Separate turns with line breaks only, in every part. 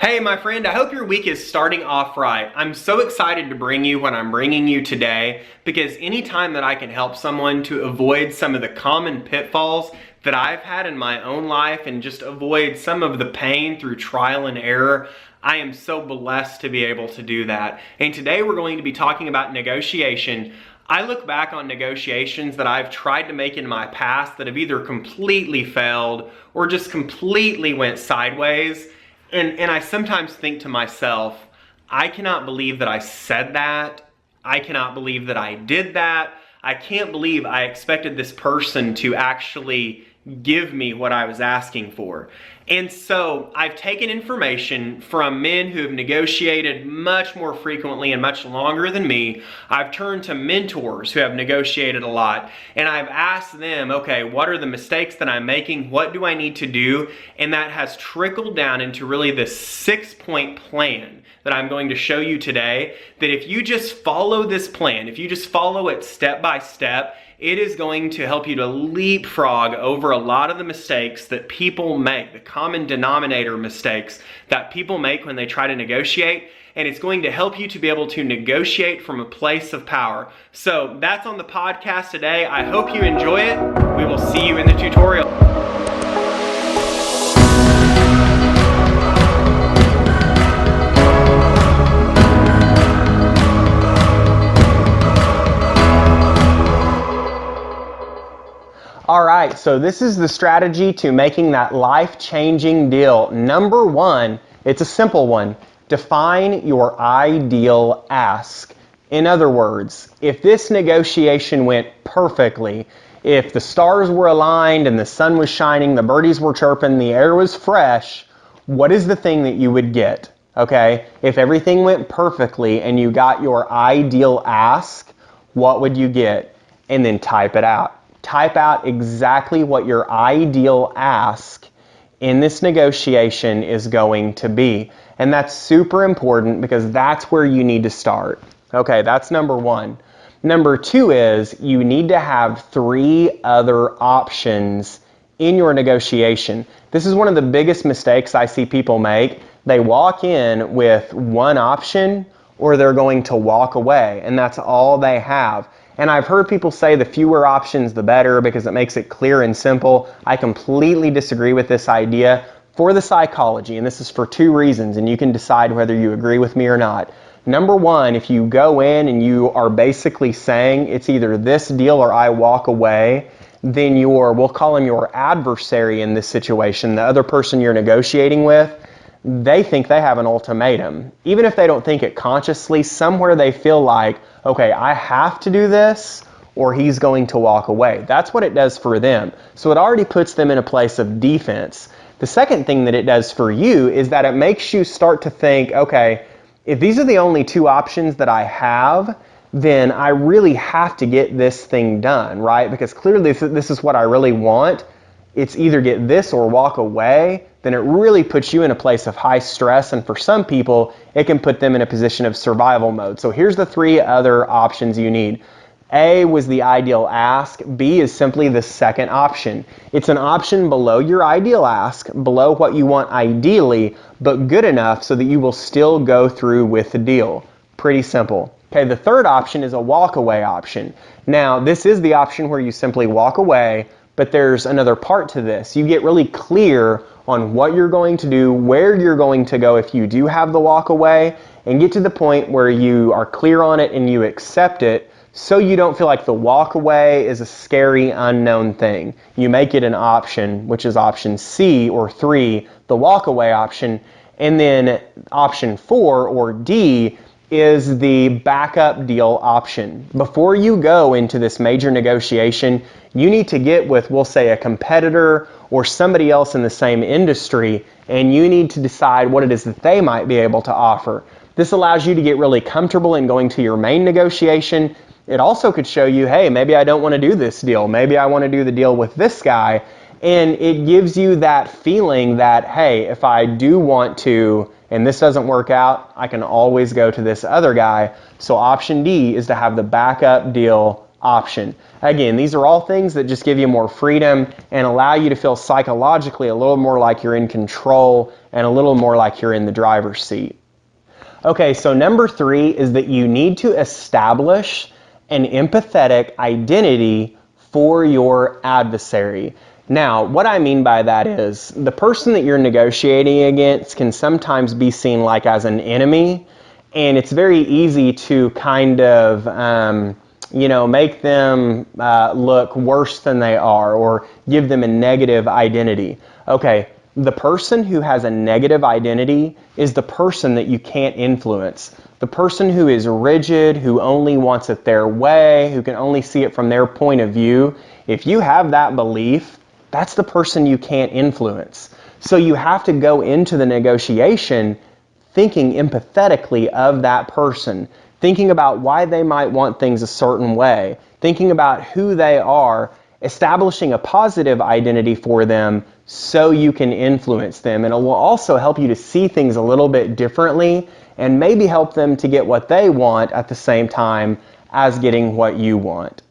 Hey, my friend, I hope your week is starting off right. I'm so excited to bring you what I'm bringing you today because anytime that I can help someone to avoid some of the common pitfalls that I've had in my own life and just avoid some of the pain through trial and error, I am so blessed to be able to do that. And today we're going to be talking about negotiation. I look back on negotiations that I've tried to make in my past that have either completely failed or just completely went sideways. And I sometimes think to myself, I cannot believe that I said that. I cannot believe that I did that. I can't believe I expected this person to actually give me what I was asking for. And so I've taken information from men who have negotiated much more frequently and much longer than me. I've turned to mentors who have negotiated a lot, and I've asked them, okay, what are the mistakes that I'm making? What do I need to do? And that has trickled down into really this 6-point plan that I'm going to show you today, that if you just follow this plan, if you just follow it step by step, it is going to help you to leapfrog over a lot of the mistakes that people make, the common denominator mistakes that people make when they try to negotiate, and it's going to help you to be able to negotiate from a place of power. So that's on the podcast today. I hope you enjoy it. We will see you in the tutorial. All right, so this is the strategy to making that life-changing deal. Number one, it's a simple one. Define your ideal ask. In other words, if this negotiation went perfectly, if the stars were aligned and the sun was shining, the birdies were chirping, the air was fresh, what is the thing that you would get? Okay, if everything went perfectly and you got your ideal ask, what would you get? And then type it out. Type out exactly what your ideal ask in this negotiation is going to be. And that's super important because that's where you need to start. Okay, that's number one. Number two is you need to have 3 other options in your negotiation. This is one of the biggest mistakes I see people make. They walk in with one option or they're going to walk away, and that's all they have. And I've heard people say the fewer options the better because it makes it clear and simple. I completely disagree with this idea for the psychology, and this is for 2 reasons, and you can decide whether you agree with me or not. Number one, if you go in and you are basically saying it's either this deal or I walk away, then we'll call him your adversary in this situation, the other person you're negotiating with, they think they have an ultimatum. Even if they don't think it consciously, somewhere they feel like, okay, I have to do this or he's going to walk away. That's what it does for them. So it already puts them in a place of defense. The second thing that it does for you is that it makes you start to think, okay, if these are the only 2 options that I have, then I really have to get this thing done, right? Because clearly this is what I really want. It's either get this or walk away. Then it really puts you in a place of high stress, and for some people, it can put them in a position of survival mode. So here's the 3 other options you need. A was the ideal ask. B is simply the second option. It's an option below your ideal ask, below what you want ideally, but good enough so that you will still go through with the deal. Pretty simple. Okay, the third option is a walk-away option. Now, this is the option where you simply walk away, but there's another part to this. You get really clear on what you're going to do, where you're going to go if you do have the walk away, and get to the point where you are clear on it and you accept it so you don't feel like the walk away is a scary unknown thing. You make it an option, which is option C or 3, the walk away option, and then option 4 or D is the backup deal option. Before you go into this major negotiation, you need to get with, we'll say, a competitor or somebody else in the same industry, and you need to decide what it is that they might be able to offer. This allows you to get really comfortable in going to your main negotiation. It also could show you, hey, maybe I don't want to do this deal. Maybe I want to do the deal with this guy. And it gives you that feeling that, hey, if I do want to, and this doesn't work out, I can always go to this other guy. So option D is to have the backup deal option. Again, these are all things that just give you more freedom and allow you to feel psychologically a little more like you're in control and a little more like you're in the driver's seat. Okay, so number 3 is that you need to establish an empathetic identity for your adversary. Now, what I mean by that is the person that you're negotiating against can sometimes be seen like as an enemy, and it's very easy to kind of make them look worse than they are or give them a negative identity. Okay, the person who has a negative identity is the person that you can't influence. The person who is rigid, who only wants it their way, who can only see it from their point of view. If you have that belief, that's the person you can't influence. So you have to go into the negotiation thinking empathetically of that person, thinking about why they might want things a certain way, thinking about who they are, establishing a positive identity for them so you can influence them. And it will also help you to see things a little bit differently and maybe help them to get what they want at the same time as getting what you want.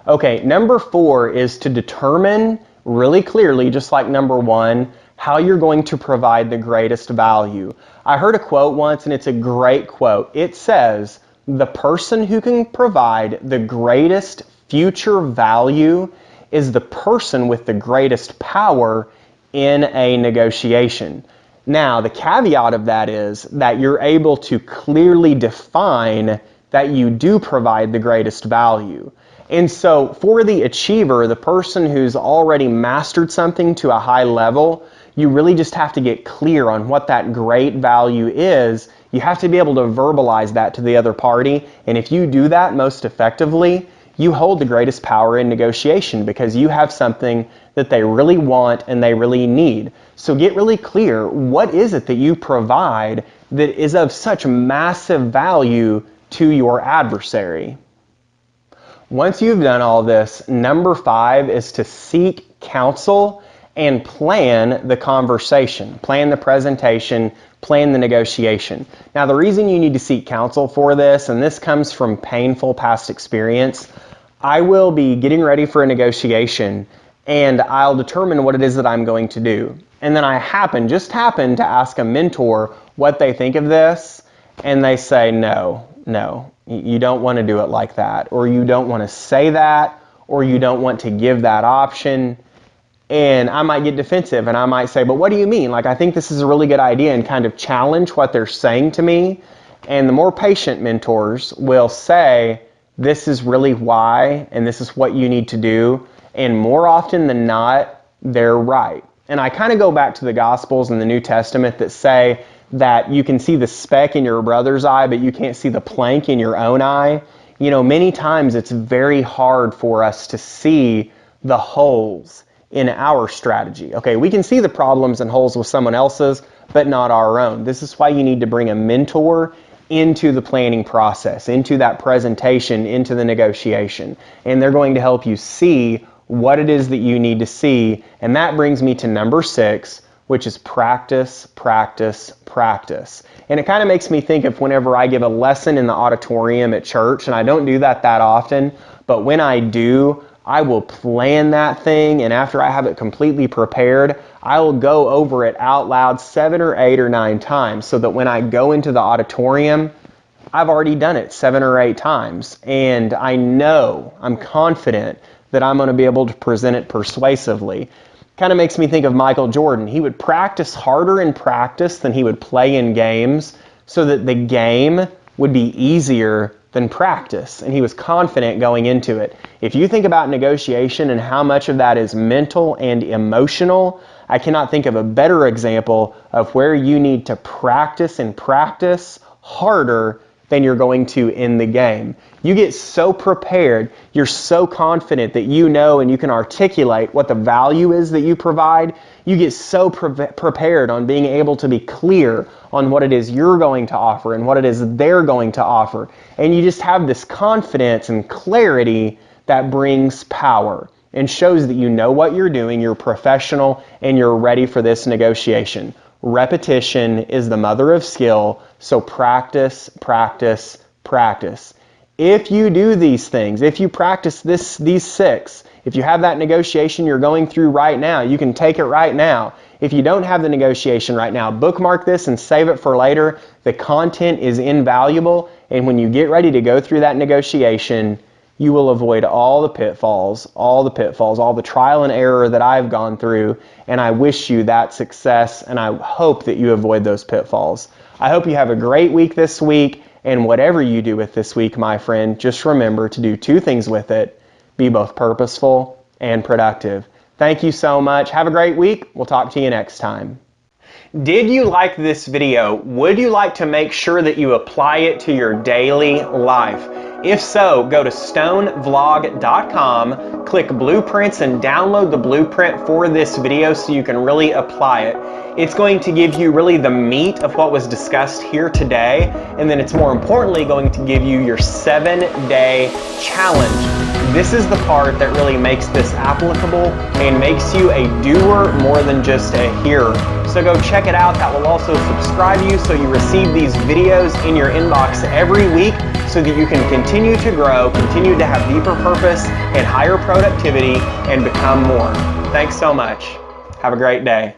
Okay, number 4 is to determine really clearly, just like number 1, how you're going to provide the greatest value. I heard a quote once, and it's a great quote. It says, "The person who can provide the greatest future value is the person with the greatest power in a negotiation." Now, the caveat of that is that you're able to clearly define that you do provide the greatest value. And so for the achiever, the person who's already mastered something to a high level, you really just have to get clear on what that great value is. You have to be able to verbalize that to the other party. And if you do that most effectively, you hold the greatest power in negotiation because you have something that they really want and they really need. So get really clear, what is it that you provide that is of such massive value to your adversary? Once you've done all this, number 5 is to seek counsel and plan the conversation, plan the presentation, plan the negotiation. Now, the reason you need to seek counsel for this, and this comes from painful past experience, I will be getting ready for a negotiation and I'll determine what it is that I'm going to do. And then I just happen to ask a mentor what they think of this, and they say, no, you don't want to do it like that, or you don't want to say that, or you don't want to give that option. And I might get defensive and I might say, but what do you mean? Like, I think this is a really good idea, and kind of challenge what they're saying to me. And the more patient mentors will say, this is really why, and this is what you need to do. And more often than not, they're right. And I kind of go back to the Gospels and the New Testament that say that you can see the speck in your brother's eye, but you can't see the plank in your own eye. You know, many times it's very hard for us to see the holes in our strategy. Okay, we can see the problems and holes with someone else's, but not our own. This is why you need to bring a mentor into the planning process, into that presentation, into the negotiation. And they're going to help you see what it is that you need to see. And that brings me to number 6, which is practice, practice, practice. And it kind of makes me think of whenever I give a lesson in the auditorium at church, and I don't do that often, but when I do, I will plan that thing, and after I have it completely prepared, I will go over it out loud 7 or 8 or 9 times so that when I go into the auditorium, I've already done it 7 or 8 times, and I'm confident that I'm going to be able to present it persuasively. Kind of makes me think of Michael Jordan. He would practice harder in practice than he would play in games so that the game would be easier than practice, and he was confident going into it. If you think about negotiation and how much of that is mental and emotional, I cannot think of a better example of where you need to practice and practice harder than you're going to in the game. You get so prepared, you're so confident that you know and you can articulate what the value is that you provide. You get so prepared on being able to be clear on what it is you're going to offer and what it is they're going to offer. And you just have this confidence and clarity that brings power and shows that you know what you're doing, you're professional, and you're ready for this negotiation. Repetition is the mother of skill, so practice, practice, practice. If you do these things, if you practice these 6, if you have that negotiation you're going through right now, you can take it right now. If you don't have the negotiation right now, bookmark this and save it for later. The content is invaluable, and when you get ready to go through that negotiation, you will avoid all the pitfalls, all the trial and error that I've gone through, and I wish you that success, and I hope that you avoid those pitfalls. I hope you have a great week this week, and whatever you do with this week, my friend, just remember to do 2 things with it. Be both purposeful and productive. Thank you so much. Have a great week. We'll talk to you next time. Did you like this video? Would you like to make sure that you apply it to your daily life? If so, go to stonevlog.com, click Blueprints, and download the blueprint for this video so you can really apply it. It's going to give you really the meat of what was discussed here today, and then it's more importantly going to give you your 7-day challenge. This is the part that really makes this applicable and makes you a doer more than just a hearer. So go check it out. That will also subscribe you so you receive these videos in your inbox every week so that you can continue to grow, continue to have deeper purpose and higher productivity, and become more. Thanks so much. Have a great day.